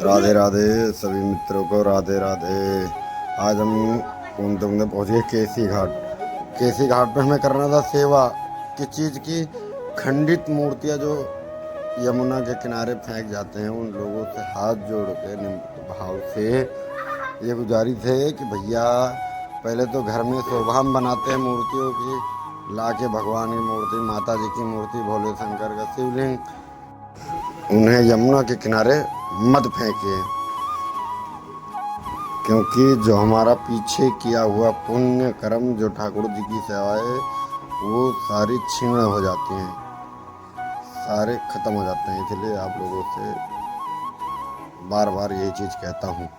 राधे राधे सभी मित्रों को राधे राधे। आज हम कुंद पहुँच गए केसी घाट। केसी घाट पे हमें करना था सेवा। किस चीज़ की? खंडित मूर्तियाँ जो यमुना के किनारे फेंक जाते हैं, उन लोगों से हाथ जोड़ के निम्न भाव से ये गुजारिश है कि भैया पहले तो घर में शोभा बनाते हैं मूर्तियों की, ला के भगवान की मूर्ति, माता जी की मूर्ति, भोले शंकर का शिवलिंग, उन्हें यमुना के किनारे मत फेंकिए, क्योंकि जो हमारा पीछे किया हुआ पुण्य कर्म, जो ठाकुर जी की सेवा है, वो सारी छीण हो जाती हैं, सारे खत्म हो जाते हैं। इसलिए आप लोगों से बार बार यही चीज़ कहता हूँ।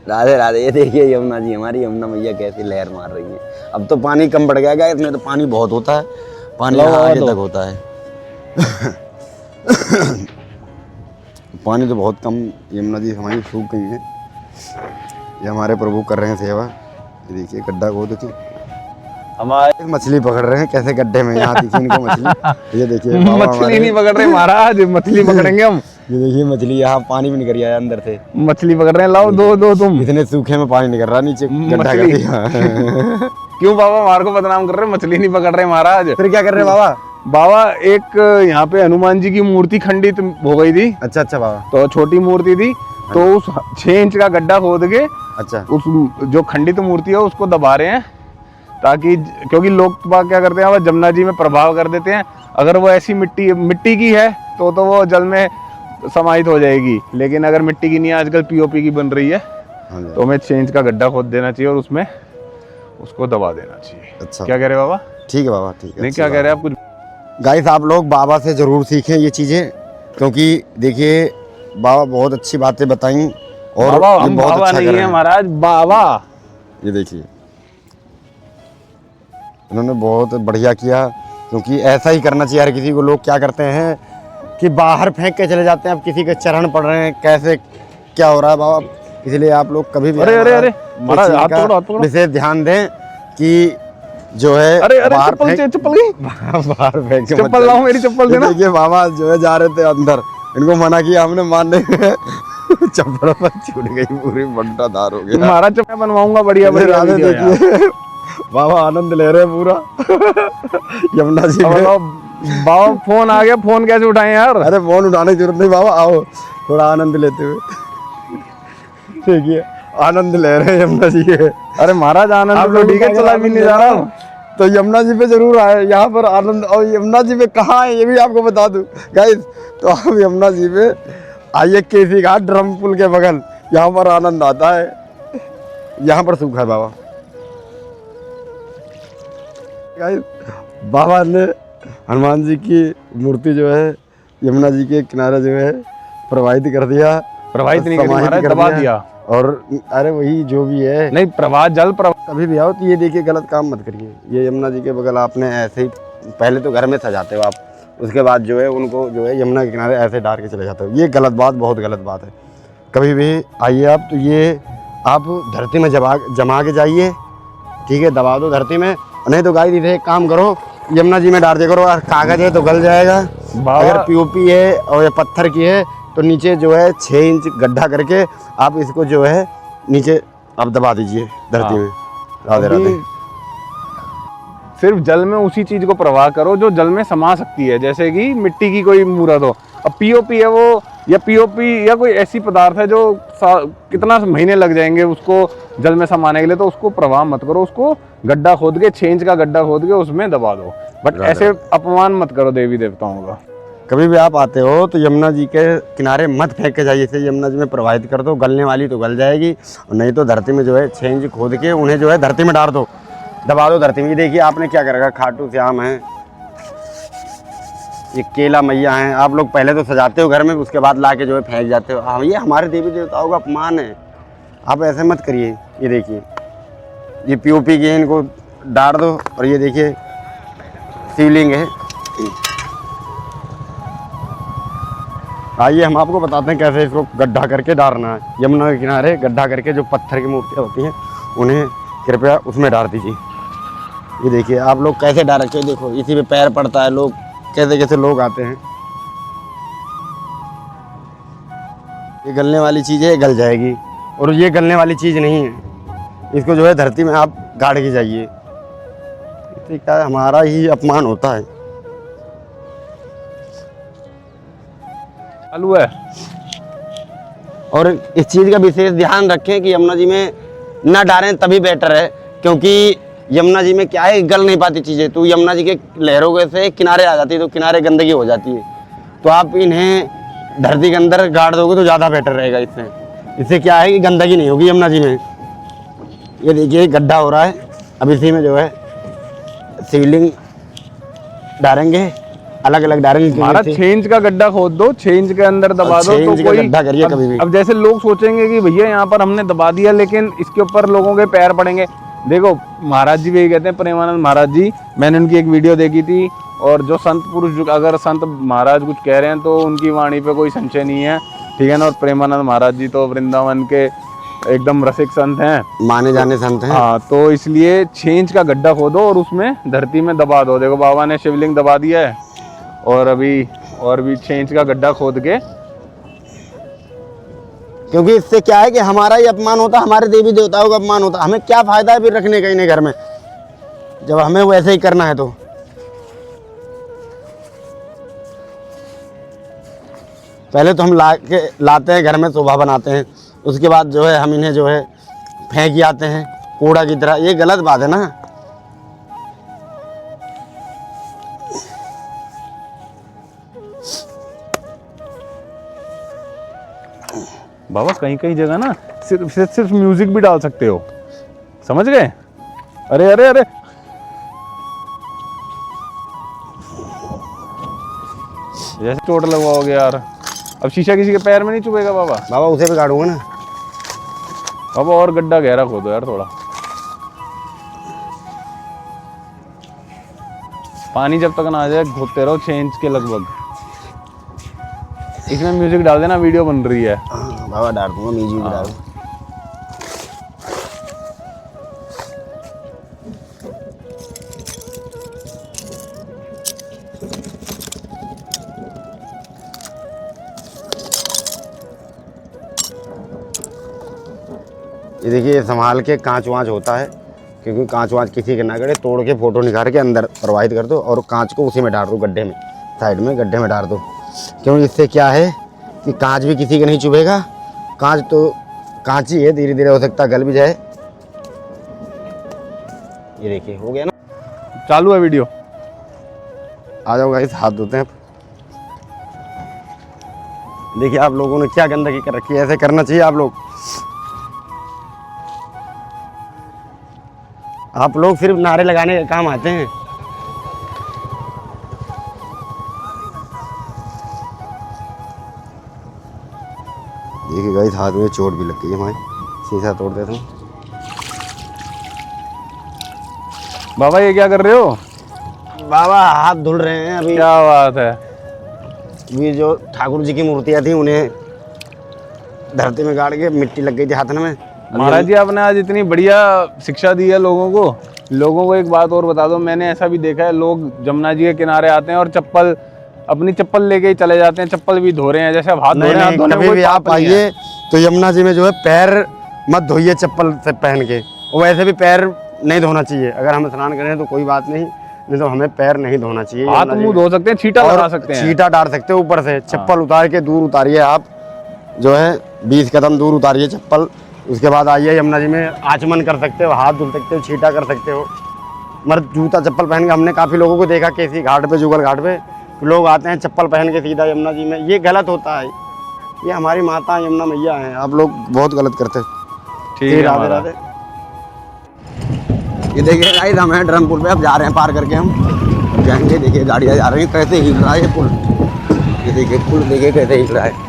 राधे राधे। ये देखिए यमुना जी, हमारी यमुना मैया कैसी लहर मार रही है। अब तो पानी कम पड़ गया, इसमें तो पानी बहुत होता है, पानी आगे तक होता है। पानी तो बहुत कम, यमुना जी हमारी सूख गई है। ये हमारे प्रभु कर रहे हैं सेवा। ये देखिए गड्ढा खोद के हमारे मछली पकड़ रहे हैं, कैसे गड्ढे में। यहाँ देखिए इनको मछली, ये देखिए मछली नहीं पकड़ रहे महाराज, मछली पकड़ेंगे हम। ये देखिए मछली, यहाँ पानी भी निकल आया अंदर से, मछली पकड़ रहे हैं। लाओ दो तुम। इतने सूखे में पानी निकल रहा नीचे, गड्ढा कर दिया। क्यों बाबा हमारे को बदनाम कर रहे हैं? मछली नहीं पकड़ रहे महाराज। फिर क्या कर रहे हैं बाबा? बाबा एक यहाँ पे हनुमान जी की मूर्ति खंडित हो गई थी। अच्छा बाबा। तो छोटी मूर्ति थी, तो उस 6 इंच का गड्ढा खोद के अच्छा उस जो खंडित मूर्ति है उसको दबा रहे हैं, ताकि क्योंकि लोग क्या करते हैं, वो जमुना जी में प्रभाव कर देते हैं। अगर वो ऐसी मिट्टी की है तो वो जल में समाहित हो जाएगी, लेकिन अगर मिट्टी की नहीं है, आजकल पीओपी की बन रही है, तो हमें 6 इंच का गड्ढा खोद देना चाहिए और उसमें उसको दबा देना चाहिए। अच्छा, क्या कह रहे बाबा? ठीक है बाबा, ठीक है। नहीं, क्या कह रहे हैं आप? कुछ गाइस, आप लोग बाबा से ज़रूर सीखें ये चीज़ें, क्योंकि देखिए बाबा बहुत अच्छी बातें बताई और बाबा ये हम बहुत बाबा अच्छा नहीं कर है रहे हैं। महाराज, बाबा। ये देखिए उन्होंने बहुत बढ़िया किया, क्योंकि ऐसा ही करना चाहिए हर किसी को। लोग क्या करते हैं कि बाहर फेंक के चले जाते हैं, अब किसी के चरण पड़ रहे हैं, कैसे क्या हो रहा है बाबा। इसलिए आप लोग कभी भी अरे महाराज हाथ पकड़ो। विशेष ध्यान दें कि जो है अरे बाहर चप्पल गई। बाहर फेंक के मत चप्पल लाओ, मेरी चप्पल देना। देखिए बाबा जो है जा रहे थे अंदर, इनको मना किया हमने, मानने चप्पल पर छूट गई, पूरी बंटा दार हो गया। महाराज चप्पल बनवाऊंगा बढ़िया देखिए बाबा आनंद ले रहे हैं पूरा यमुना जी में। बाबा फोन आ गया, फोन कैसे उठाएं यार? अरे फोन उठाने की जरूरत नहीं बाबा, आओ थोड़ा आनंद लेते हुए। देखिए आनंद ले रहे हैं यमुना जी के। अरे महाराज आनंद तो ठीक है, चला भी नहीं जा रहा हूँ। तो यमुना जी पे जरूर आए, यहाँ पर आनंद। और यमुना जी पे कहाँ है ये भी आपको बता दूं गाइस, तो आप यमुना जी पे आइए, केसी घाट ड्रम पुल के बगल, यहाँ पर आनंद आता है। यहाँ पर सूखा है बाबा। गाइस बाबा ने हनुमान जी की मूर्ति जो है यमुना जी के किनारे जो है प्रवाहित कर दिया। प्रवाहित नहीं महाराज, दबा दिया। और अरे वही जो भी है, नहीं प्रवाह जल प्रवाह। कभी भी आओ तो ये देखिए गलत काम मत करिए। ये यमुना जी के बगल आपने ऐसे ही, पहले तो घर में सजाते हो आप, उसके बाद जो है उनको जो है यमुना के किनारे ऐसे डाल के चले जाते हो। ये गलत बात, बहुत गलत बात है। कभी भी आइए आप तो ये आप धरती में जमा के जाइए, ठीक है, दबा दो धरती में। नहीं तो गाइस इसे एक काम करो, यमुना जी में डाल दिया करो। और कागज है तो गल जाएगा। अगर पीओपी है और ये पत्थर की है तो नीचे जो है 6 इंच गड्ढा करके आप इसको जो है नीचे आप दबा दीजिए धरती में। राधे राधे। सिर्फ जल में उसी चीज को प्रवाह करो जो जल में समा सकती है, जैसे कि मिट्टी की कोई मूर्त हो। अब पीओपी है वो, या पीओपी या कोई ऐसी पदार्थ है जो कितना महीने लग जाएंगे उसको जल में समाने के लिए, तो उसको प्रवाह मत करो। उसको गड्ढा खोद के, 6 इंच का गड्ढा खोद के उसमें दबा दो। बट ऐसे अपमान मत करो देवी देवताओं का। कभी भी आप आते हो तो यमुना जी के किनारे मत फेंक के जाइए, इसे यमुना जी में प्रवाहित कर दो। गलने वाली तो गल जाएगी, और नहीं तो धरती में जो है 6 इंच खोद के उन्हें जो है धरती में डाल दो, दबा दो धरती में। देखिए आपने क्या कर रखा, खाटू श्याम है, ये केला मैया हैं। आप लोग पहले तो सजाते हो घर में, उसके बाद ला के जो है फेंक जाते हो। हाँ, ये हमारे देवी देवताओं का अपमान है, आप ऐसे मत करिए। ये देखिए ये पीओपी के, इनको डाल दो। और ये देखिए शिवलिंग है। आइए हम आपको बताते हैं कैसे इसको गड्ढा करके डालना है। यमुना के किनारे गड्ढा करके जो पत्थर की मूर्तियाँ होती हैं उन्हें कृपया उसमें डाल दीजिए। ये देखिए आप लोग कैसे डाल रखे हो, देखो इसी पे पैर पड़ता है, लोग कैसे कैसे लोग आते हैं। ये गलने वाली चीज़ है, ये गल जाएगी, और ये गलने वाली चीज़ नहीं है, इसको जो है धरती में आप गाड़ के जाइए। इससे क्या है, हमारा ही अपमान होता है। चालू है। और इस चीज़ का विशेष ध्यान रखें कि यमुना जी में ना डालें, तभी बेटर है, क्योंकि यमुना जी में क्या है, गल नहीं पाती चीज़ें, तो यमुना जी के लहरों से किनारे आ जाती है, तो किनारे गंदगी हो जाती है। तो आप इन्हें धरती के अंदर गाड़ दोगे तो ज़्यादा बेटर रहेगा। इससे क्या है कि गंदगी नहीं होगी यमुना जी में। ये देखिए गड्ढा हो रहा है, अब इसी में जो है शिवलिंग डालेंगे, अलग अलग डालेंगे। हमारा छेंज का गड्ढा खोद दो, छेंज के अंदर दबा दो, तो कोई गड्ढा करिए कभी भी। अब जैसे लोग सोचेंगे कि भैया यहाँ पर हमने दबा दिया, लेकिन इसके ऊपर लोगों के पैर पड़ेंगे। देखो महाराज जी भी यही कहते हैं, प्रेमानंद महाराज जी, मैंने उनकी एक वीडियो देखी थी, और जो संत पुरुष, अगर संत महाराज कुछ कह रहे हैं तो उनकी वाणी पे कोई संशय नहीं है, ठीक है ना। और प्रेमानंद महाराज जी तो वृंदावन के एकदम रसिक संत हैं, माने जाने संत हैं। हाँ, तो इसलिए छेंज का गड्ढा खोदो और उसमें धरती में दबा दो। देखो बाबा ने शिवलिंग दबा दिया है, और अभी और भी छेंज का गड्ढा खोद के, क्योंकि इससे क्या है कि हमारा ही अपमान होता है, हमारे देवी देवताओं का अपमान होता है। हमें क्या फायदा है फिर रखने का इन्हें घर में, जब हमें वैसे ही करना है। तो पहले तो हम लाते हैं घर में, शोभा बनाते हैं, उसके बाद जो है हम इन्हें जो है फेंक आते हैं कूड़ा की तरह। ये गलत बात है ना। बाबा कहीं कहीं जगह ना सिर्फ म्यूजिक भी डाल सकते हो, समझ गए। अरे अरे अरे, जैसे चोट लगवाओगे यार। अब शीशा किसी के पैर में नहीं चुभेगा बाबा। बाबा उसे भी काटूंगा ना। बाबा और गड्ढा गहरा खोदो यार थोड़ा। पानी जब तक ना आ जाए घोटते रहो छेंज के लगभग। इसमें म्यूजिक डाल देना, वीडियो बन रही है। हाँ, बाबा डाल दूंगा म्यूजिक डाल। ये देखिए संभाल के, कांच वाँच होता है, क्योंकि कांच वाँच किसी के ना गड़े, तोड़ के फोटो निकाल के अंदर प्रवाहित कर दो, और कांच को उसी में डाल दो, गड्ढे में, साइड में गड्ढे में डाल दो। क्योंकि इससे क्या है कि कांच भी किसी के नहीं चुभेगा। कांच तो कांच ही है, धीरे धीरे हो सकता है गल भी जाए। ये देखिए हो गया ना, चालू है वीडियो। आ जाओ गाइस, हाथ धोते हैं। देखिए आप लोगों ने क्या गंदगी कर रखी है, ऐसे करना चाहिए आप लोग। आप लोग सिर्फ नारे लगाने का काम आते हैं। देखिए गाइस हाथ में चोट भी लग गई है, हमारे शीशा तोड़ देता हूँ। बाबा ये क्या कर रहे हो? बाबा हाथ धुल रहे हैं अभी। क्या बात है। ये जो ठाकुर जी की मूर्तियाँ थी उन्हें धरती में गाड़ के मिट्टी लग गई थी हाथ में। महाराज जी आपने आज इतनी बढ़िया शिक्षा दी है लोगों को एक बात और बता दो। मैंने ऐसा भी देखा है, लोग जमुना जी के किनारे आते हैं और अपनी चप्पल लेके ही चले जाते हैं, चप्पल भी धो रहे हैं। जैसे अब हाथ धो रहे हैं, कभी भी आप आइए तो यमुना जी में जो है पैर मत धोइए चप्पल से पहन के, और वैसे भी पैर नहीं धोना चाहिए। अगर हम स्नान करें तो कोई बात नहीं तो हमें पैर नहीं धोना चाहिए। हाथ मुंह धो सकते हैं, छींटा लगा सकते हैं, छींटा डाल सकते हैं ऊपर से। चप्पल उतार के दूर उतारिए, आप जो है 20 कदम दूर उतारिए चप्पल। उसके बाद आइए यमुना जी में आचमन कर सकते हो, हाथ धुल सकते हो, छींटा कर सकते हो। मगर जूता चप्पल पहन के हमने काफ़ी लोगों को देखा किसी घाट पे, जुगल घाट पे लोग आते हैं चप्पल पहन के सीधा यमुना जी में। ये गलत होता है। ये हमारी माता यमुना मैया हैं, आप लोग बहुत गलत करते हैं। ठीक है, राधे राधे। ये देखिए गाइस हम हैं ड्रमपुर पे, अब जा रहे हैं पार करके हम जाएंगे। देखिए गाड़ियाँ जा रही हैं, कैसे हिल रहा है ये पुल। ये देखिए पुल देखिए कैसे हिल रहा है।